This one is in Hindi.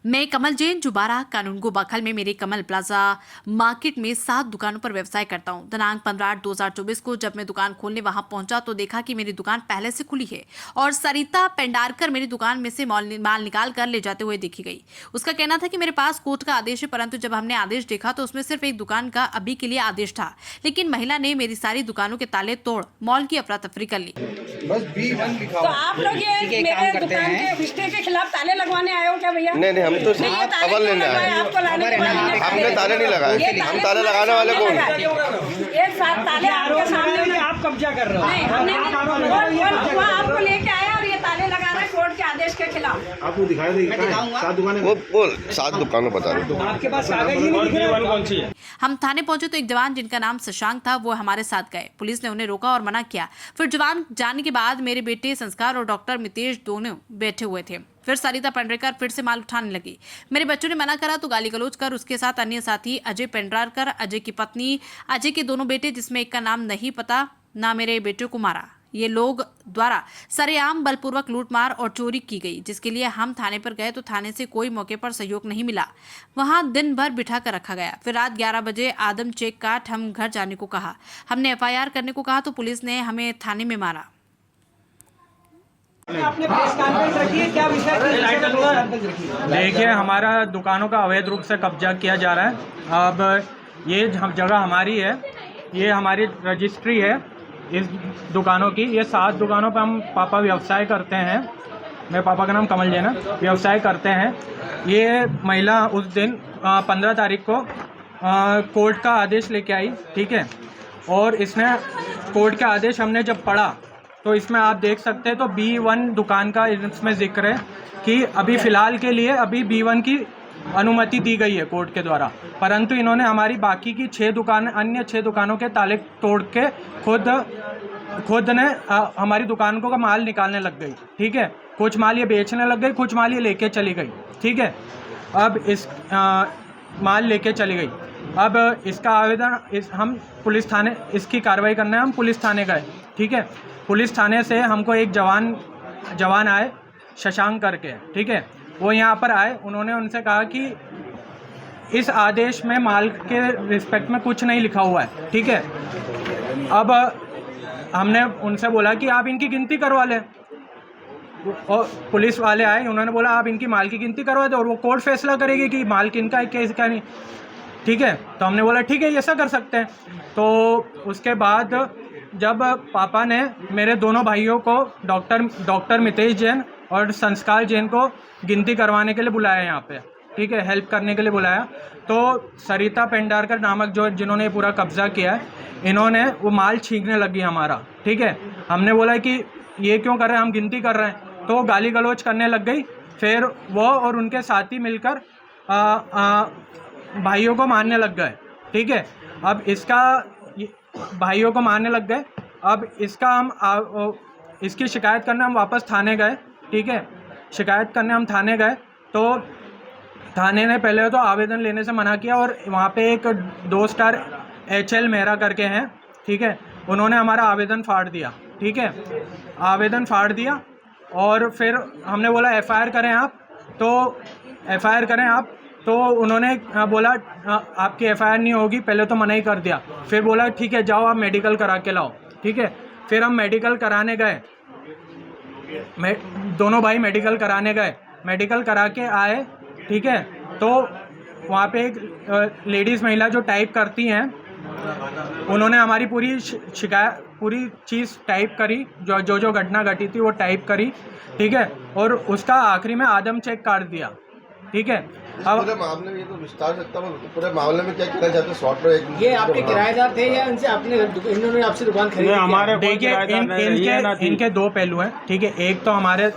मैं कमल जैन जुबारा कानून गो बखल में मेरे कमल प्लाजा मार्केट में 7 दुकानों पर व्यवसाय करता हूं। दिनांक 15/8/2024 को जब मैं दुकान खोलने वहां पहुंचा तो देखा कि मेरी दुकान पहले से खुली है और सरिता पेंडारकर मेरी दुकान में से माल निकाल कर ले जाते हुए देखी गई। उसका कहना था कि मेरे पास कोर्ट का आदेश है, परंतु जब हमने आदेश देखा तो उसमें सिर्फ एक दुकान का अभी के लिए आदेश था, लेकिन महिला ने मेरी सारी दुकानों के ताले तोड़ मॉल की अफरा तफरी कर ली। बस B1 लिखा तो आप लोग ये मेरे दुकान के रिश्ते के खिलाफ ताले लगवाने आए हो क्या भैया? नहीं, हम तो नहीं, ये ताले खबर क्यों लेने आए लगाए? हैं। आपको लाने के बाद इन्हें हमने ताले नहीं लगाए। ये हम ताले लगाने वाले कौन हैं? ये सात ताले आपके सामने आप कब्जा कर रहे हो। नहीं, हमने वो आपको लेके आया और ये ताले लगा रहे कोर्ट के आदेश के खिलाफ। आपको दिखाई देगी सात दुकानें वो 7 दुकानों बता रहे हो। आपके पास कागज ही नहीं दिख रहे कौन सी है। हम थाने पहुंचे तो एक जवान जिनका नाम शशांक था वो हमारे साथ गए। पुलिस ने उन्हें रोका और मना किया। फिर जवान जाने के बाद मेरे बेटे संस्कार और डॉक्टर मितेश दोनों बैठे हुए थे। फिर सरिता पेंडारकर फिर से माल उठाने लगी। मेरे बच्चों ने मना करा तो गाली गलौज कर उसके साथ अन्य साथी अजय पेंडारकर, अजय की पत्नी, अजय के दोनों बेटे जिसमें एक का नाम नहीं पता, ना मेरे बेटे को मारा। ये लोग द्वारा सरेआम बलपूर्वक लूटमार और चोरी की गई, जिसके लिए हम थाने पर गए तो थाने से कोई मौके पर सहयोग नहीं मिला। वहां दिन भर बिठा कर रखा गया। फिर रात 11 बजे आदम चेक काट हम घर जाने को कहा। हमने FIR करने को कहा तो पुलिस ने हमें थाने में मारा। आपने प्रेस कॉन्फ्रेंस रखी है, क्या विषय? देखिए, हमारा दुकानों का अवैध रूप से कब्जा किया जा रहा है। अब ये जगह हमारी है, ये हमारी रजिस्ट्री है इस दुकानों की। ये 7 दुकानों पर हम पापा व्यवसाय करते हैं। मेरे पापा का नाम कमल जैन है, व्यवसाय करते हैं। ये महिला उस दिन 15 तारीख को कोर्ट का आदेश लेके आई, ठीक है। और इसने कोर्ट का आदेश हमने जब पढ़ा तो इसमें आप देख सकते हैं तो B1 दुकान का इसमें जिक्र है कि अभी फ़िलहाल के लिए अभी B1 की अनुमति दी गई है कोर्ट के द्वारा, परंतु इन्होंने हमारी बाकी की अन्य 6 दुकानों के ताले तोड़ के खुद ने हमारी दुकान को का माल निकालने लग गई, ठीक है। कुछ माल ये बेचने लग गई, कुछ माल ये लेके चली गई, ठीक है। अब माल लेके चली गई। अब इसका आवेदन हम पुलिस थाने इसकी कार्रवाई करने हम पुलिस थाने गए, ठीक है। पुलिस थाने से हमको एक जवान आए शशांक करके, ठीक है। वो यहाँ पर आए, उन्होंने उनसे कहा कि इस आदेश में माल के रिस्पेक्ट में कुछ नहीं लिखा हुआ है, ठीक है। अब हमने उनसे बोला कि आप इनकी गिनती करवा लें, और पुलिस वाले आए, उन्होंने बोला आप इनकी माल की गिनती करवा दें और वो कोर्ट फैसला करेगी कि माल किनका है किसका नहीं, ठीक है। तो हमने बोला ठीक है, ऐसा कर सकते हैं। तो उसके बाद जब पापा ने मेरे दोनों भाइयों को डॉक्टर मितेश जैन और संस्कार जैन को गिनती करवाने के लिए बुलाया यहाँ पे, ठीक है, हेल्प करने के लिए बुलाया। तो सरिता पेंडारकर नामक जिन्होंने ये पूरा कब्जा किया है, इन्होंने वो माल छीनने लगी हमारा, ठीक है। हमने बोला कि ये क्यों कर रहे हैं, हम गिनती कर रहे हैं, तो वो गाली गलौज करने लग गई। फिर वो और उनके साथी मिलकर भाइयों को मारने लग गए, ठीक है। अब भाइयों को मारने लग गए। अब इसकी शिकायत करने हम वापस थाने गए, ठीक है। शिकायत करने हम थाने गए तो थाने ने पहले तो आवेदन लेने से मना किया और वहाँ पे एक 2 स्टार HL मेहरा करके हैं, ठीक है। उन्होंने हमारा आवेदन फाड़ दिया, ठीक है, आवेदन फाड़ दिया। और फिर हमने बोला FIR करें आप, तो FIR करें आप, तो उन्होंने बोला आपकी FIR नहीं होगी, पहले तो मना ही कर दिया। फिर बोला ठीक है, जाओ आप मेडिकल करा के लाओ, ठीक है। फिर हम मेडिकल कराने गए, दोनों भाई मेडिकल कराने गए, मेडिकल करा के आए, ठीक है। तो वहाँ पे एक लेडीज़ महिला जो टाइप करती हैं, उन्होंने हमारी पूरी शिकायत पूरी चीज़ टाइप करी, जो घटना घटी थी वो टाइप करी, ठीक है। और उसका आखिरी में आदम चेक काट दिया, ठीक है। अब पूरे मामले में ये तो विस्तार सकता हूँ, पूरे मामले में क्या कहना चाहते हैं? शॉर्ट में ये आपके किराएदार थे या इन्होंने आपसे दुकान खरीदी? देखिए, इनके 2 पहलू हैं, ठीक है। एक तो हमारे